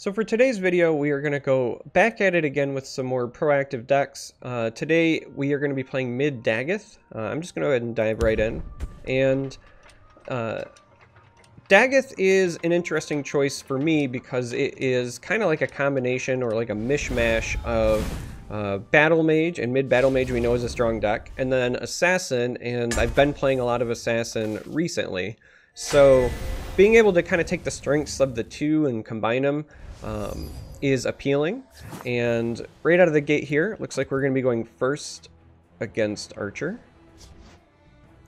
So for today's video, we are going to go back at it again with some more proactive decks. Today, we are going to be playing Mid Dagoth. I'm just going to go ahead and dive right in. And Dagoth is an interesting choice for me because it is kind of like a combination or like a mishmash of Battle Mage, and Mid Battle Mage we know is a strong deck, and then Assassin, and I've been playing a lot of Assassin recently. So being able to kind of take the strengths of the two and combine them is appealing. And right out of the gate here, it looks like we're going to be going first against Archer.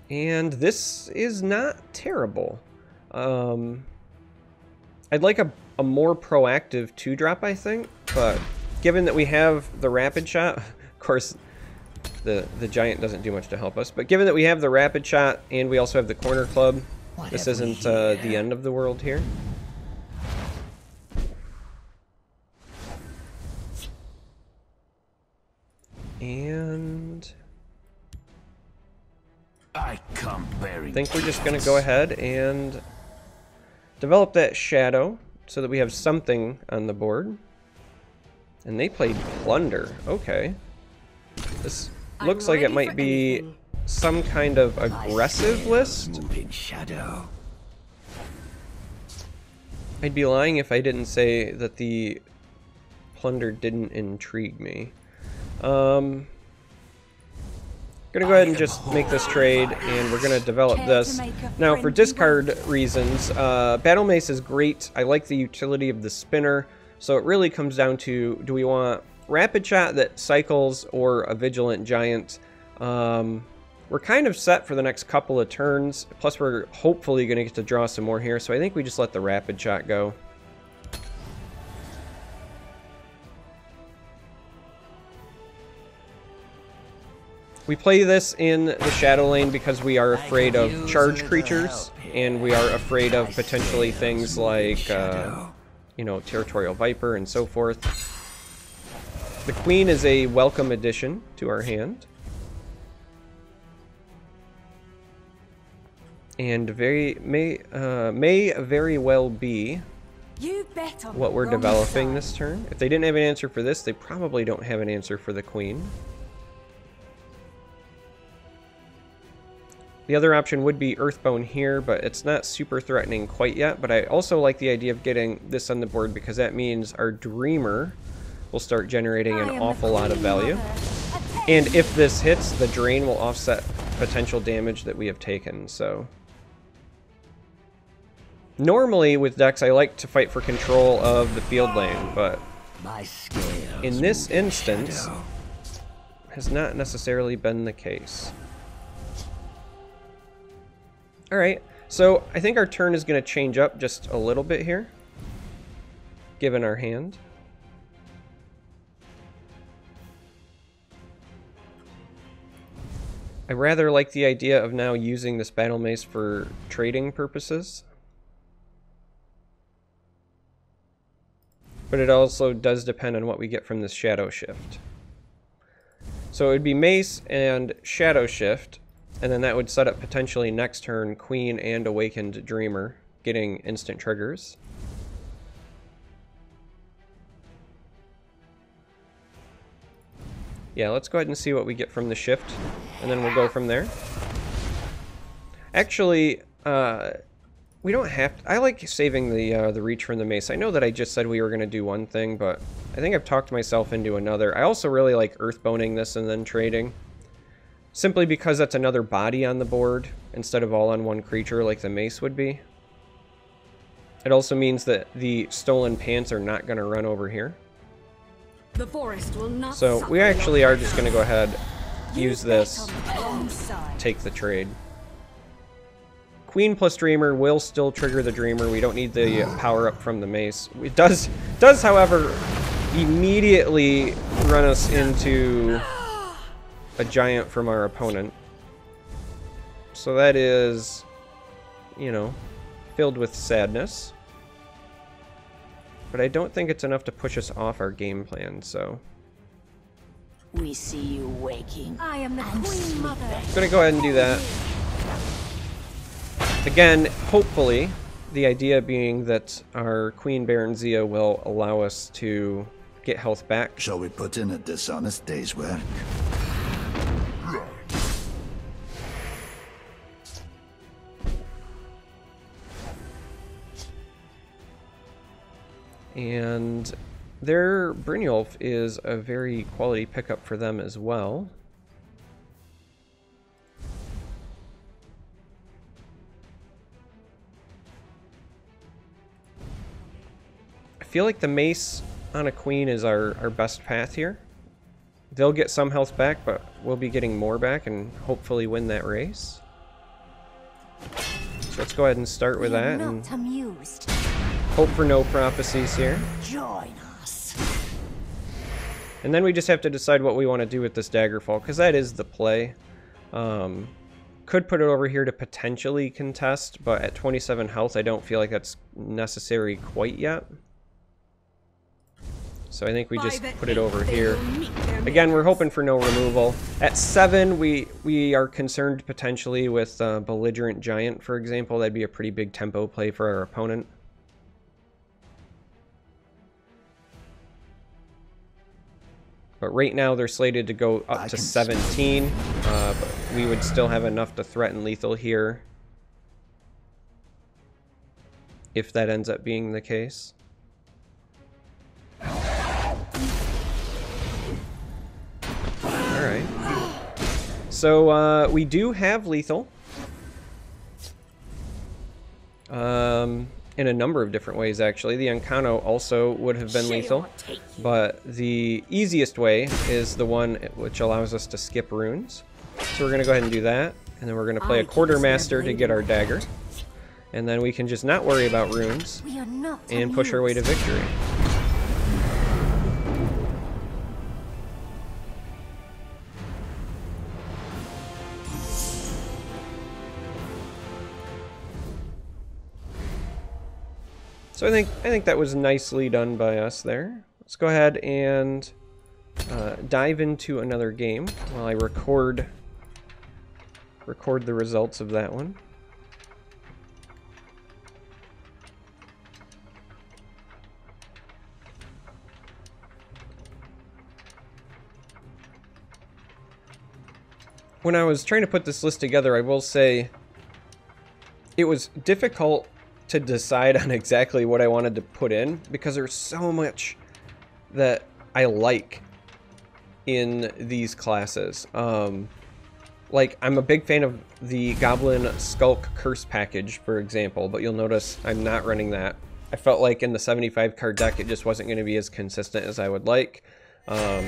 And this is not terrible. I'd like a more proactive 2-drop, I think, but given that we have the Rapid Shot, of course, the Giant doesn't do much to help us, but given that we have the Rapid Shot and we also have the Corner Club, this isn't the end of the world here. And I think we're just going to go ahead and develop that Shadow so that we have something on the board. And they played Plunder. Okay. This looks like it might be some kind of aggressive list. I'd be lying if I didn't say that the Plunder didn't intrigue me. Gonna go ahead and just make this trade, and we're gonna develop this. Now, for discard reasons, Battle Mace is great. I like the utility of the spinner, so it really comes down to, do we want Rapid Shot that cycles or a Vigilant Giant? We're kind of set for the next couple of turns, plus we're hopefully gonna get to draw some more here, so I think we just let the Rapid Shot go. We play this in the Shadow lane because we are afraid of charge creatures, and we are afraid of potentially things like, you know, Territorial Viper and so forth. The Queen is a welcome addition to our hand. And may very well be what we're developing this turn. If they didn't have an answer for this, they probably don't have an answer for the Queen. The other option would be Earthbone here, but it's not super threatening quite yet. But I also like the idea of getting this on the board because that means our Dreamer will start generating an awful lot of value. And if this hits, the Drain will offset potential damage that we have taken, so. Normally with decks I like to fight for control of the field lane, but in this instance has not necessarily been the case. Alright, so I think our turn is going to change up just a little bit here, given our hand. I rather like the idea of now using this Battle Mace for trading purposes. But it also does depend on what we get from this Shadow Shift. So it would be Mace and Shadow Shift. And then that would set up potentially next turn Queen and Awakened Dreamer, getting instant triggers. Yeah, let's go ahead and see what we get from the shift, and then we'll go from there. Actually, we don't have to, I like saving the reach from the Mace. I know that I just said we were going to do one thing, but I think I've talked myself into another. I also really like Earthboning this and then trading. Simply because that's another body on the board instead of all on one creature like the Mace would be. It also means that the Stolen Pants are not going to run over here. The forest will not so we actually are just going to go ahead, use this, take the trade. Queen plus Dreamer will still trigger the Dreamer. We don't need the power up from the Mace. It does however, immediately run us into a Giant from our opponent. So that is, you know, filled with sadness. But I don't think it's enough to push us off our game plan, so. We see you waking. I am the Queen Mother. I'm gonna go ahead and do that. Again, hopefully, The idea being that our Queen Baron Zia will allow us to get health back. Shall we put in a dishonest day's work? And their Brynjolf is a very quality pickup for them as well. I feel like the mace on a queen is our best path here. They'll get some health back, but we'll be getting more back and hopefully win that race. So let's go ahead and start with that and Amused. hope for no prophecies here. Join us. And then we just have to decide what we want to do with this Daggerfall, because that is the play. Could put it over here to potentially contest, but at 27 health, I don't feel like that's necessary quite yet. So I think we just put it over here. Again, we're hoping for no removal. At 7, we are concerned potentially with Belligerent Giant, for example. That'd be a pretty big tempo play for our opponent. But right now they're slated to go up to 17. But we would still have enough to threaten lethal here, if that ends up being the case. Alright. So we do have lethal. In a number of different ways, actually. The Encano also would have been lethal, but the easiest way is the one which allows us to skip runes. So we're going to go ahead and do that, and then we're going to play a Quartermaster to get our dagger, and then we can just not worry about runes and push our way to victory. So I think that was nicely done by us there. Let's go ahead and dive into another game while I record the results of that one. When I was trying to put this list together, I will say it was difficult to decide on exactly what I wanted to put in, because there's so much that I like in these classes. Like, I'm a big fan of the Goblin Skulk Curse package, for example, but you'll notice I'm not running that. I felt like in the 75 card deck it just wasn't going to be as consistent as I would like. I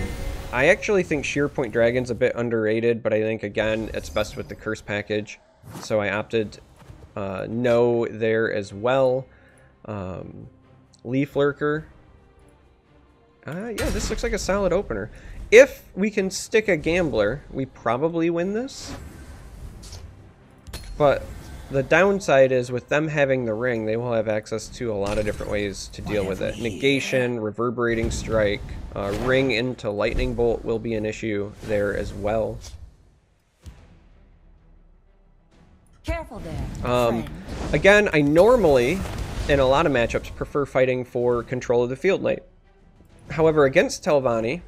actually think Shearpoint Dragon's a bit underrated, but I think, again, it's best with the Curse package, so I opted no there as well. Leaf Lurker. Yeah, this looks like a solid opener. If we can stick a Gambler, we probably win this. But the downside is, with them having the ring, they will have access to a lot of different ways to deal with it. Negation, Reverberating Strike, ring into Lightning Bolt will be an issue there as well. Careful there. Again, I normally, in a lot of matchups, prefer fighting for control of the field knight. However, against Telvanni,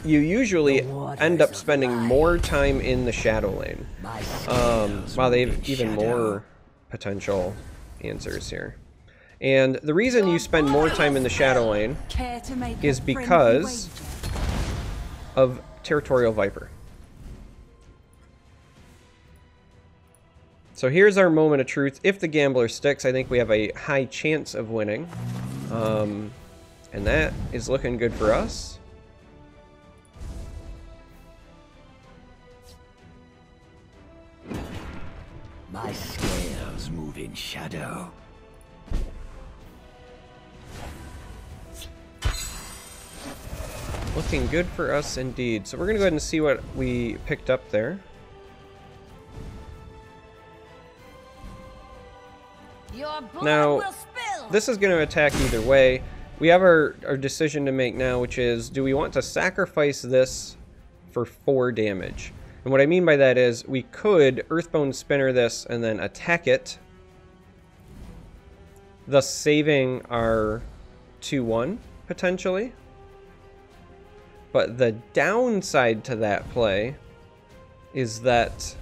you usually end up spending more time in the shadow lane. Wow, they have even more potential answers here. And the reason you spend more time in the shadow lane is because of Territorial Viper. So here's our moment of truth. If the Gambler sticks, I think we have a high chance of winning. And that is looking good for us. My scales move in shadow. Looking good for us indeed. So we're going to go ahead and see what we picked up there. Now, this is going to attack either way. We have our decision to make now, which is, do we want to sacrifice this for 4 damage? And what I mean by that is, we could Earthbone Spinner this and then attack it thus saving our 2-1 potentially. But the downside to that play is that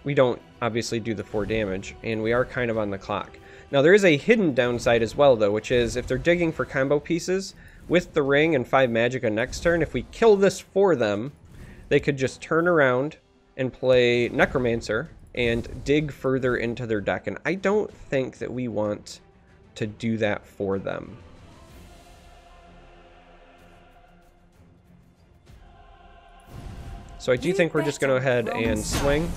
we don't obviously do the 4 damage, and we are kind of on the clock. Now there is a hidden downside as well though, which is if they're digging for combo pieces with the ring and 5 magicka next turn, if we kill this for them, they could just turn around and play Necromancer and dig further into their deck, and I don't think that we want to do that for them. So I do think we're just going to go ahead and swing.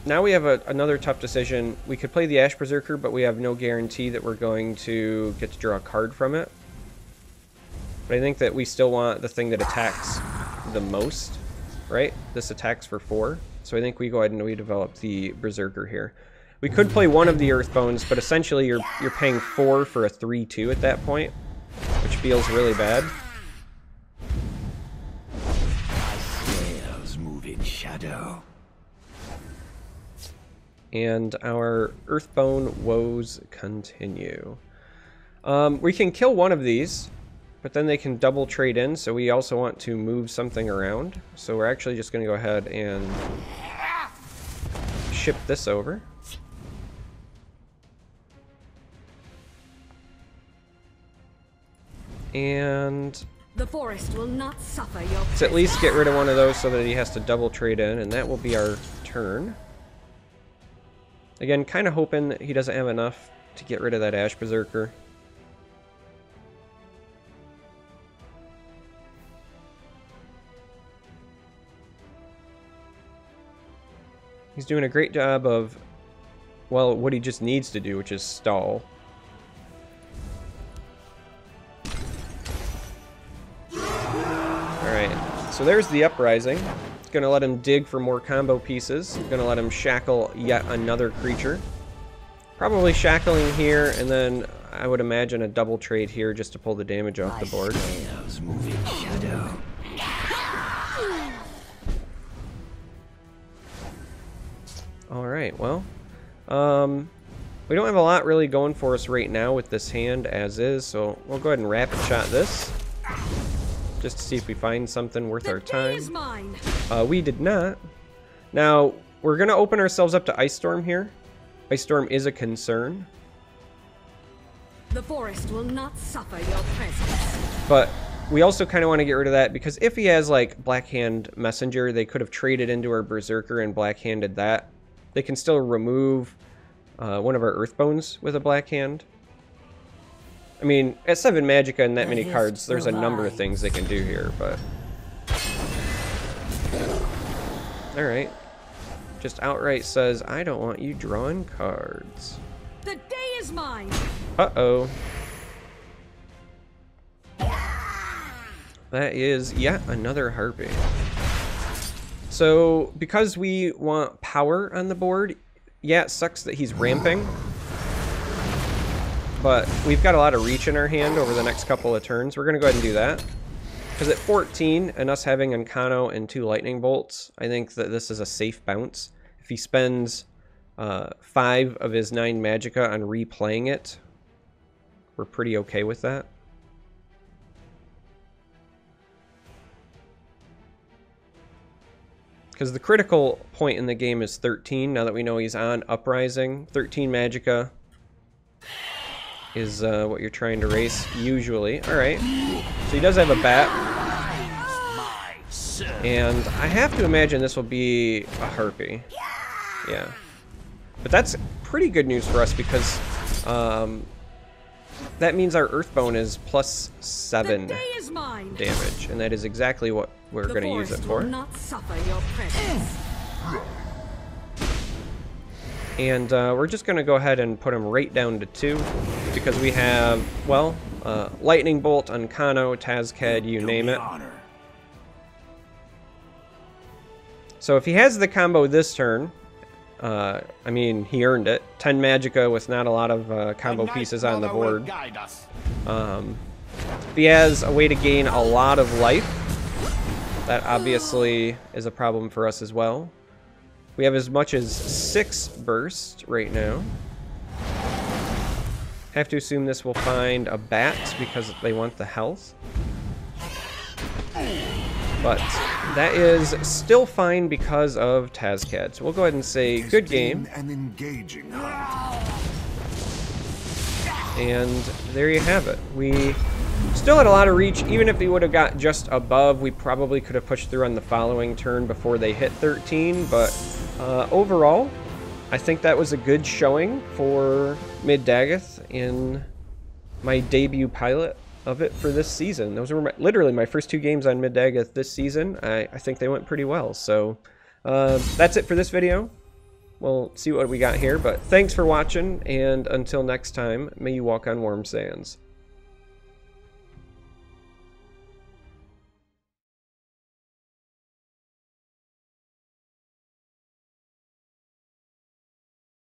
Now we have another tough decision. We could play the Ash Berserker, but we have no guarantee that we're going to get to draw a card from it. But I think that we still want the thing that attacks the most, right? This attacks for 4. So I think we go ahead and we develop the Berserker here. We could play one of the Earthbones, but essentially you're paying 4 for a 3/2 at that point, which feels really bad. Shadow. And our Earthbone woes continue. We can kill one of these, but then they can double trade in, so we also want to move something around. So we're actually just going to go ahead and ship this over. And The forest will not suffer your let's at least get rid of one of those so that he has to double trade in, and that will be our turn. Again, kind of hoping that he doesn't have enough to get rid of that Ash Berserker. He's doing a great job of, well, what he just needs to do, which is stall. Alright, so there's the Uprising. It's going to let him dig for more combo pieces. It's going to let him shackle yet another creature. Probably shackling here, and then I would imagine a double trade here just to pull the damage off the board. Alright, well, we don't have a lot really going for us right now with this hand as is, so we'll go ahead and rapid shot this, just to see if we find something worth our time. We did not. Now, we're going to open ourselves up to Ice Storm here. Ice Storm is a concern. The forest will not suffer your presence. But we also kind of want to get rid of that, because if he has, like, Blackhand Messenger, they could have traded into our Berserker and Blackhanded that. They can still remove one of our Earthbones with a Blackhand. I mean, at 7 Magicka and that many cards, there's a number of things they can do here, but... Alright. Just outright says, I don't want you drawing cards. The day is mine! Uh-oh. That is yet another Harpy. So, because we want power on the board, yeah, it sucks that he's ramping. But we've got a lot of reach in our hand over the next couple of turns. We're going to go ahead and do that. Because at 14, and us having Uncano and 2 Lightning Bolts, I think that this is a safe bounce. If he spends 5 of his 9 Magicka on replaying it, we're pretty okay with that. Because the critical point in the game is 13, now that we know he's on Uprising. 13 Magicka is what you're trying to race, usually. Alright, so he does have a bat. And I have to imagine this will be a Harpy. Yeah. But that's pretty good news for us, because that means our Earthbone is +7 damage, and that is exactly what we're going to use it for. And we're just going to go ahead and put him right down to 2, because we have, well, Lightning Bolt, Uncano, Tazcad, you name it. So if he has the combo this turn, I mean, he earned it. 10 Magicka with not a lot of combo pieces on the board. If he has a way to gain a lot of life, that obviously is a problem for us as well. We have as much as 6 burst right now. Have to assume this will find a bat because they want the health. But that is still fine because of Tazcad. So we'll go ahead and say good game. An engaging And there you have it. We still had a lot of reach. Even if we would have got just above, we probably could have pushed through on the following turn before they hit 13. But overall, I think that was a good showing for Mid Dagoth in my debut pilot of it for this season. Those were literally my first 2 games on Mid Dagoth this season. I think they went pretty well. So that's it for this video. We'll see what we got here, but thanks for watching, and until next time, may you walk on warm sands.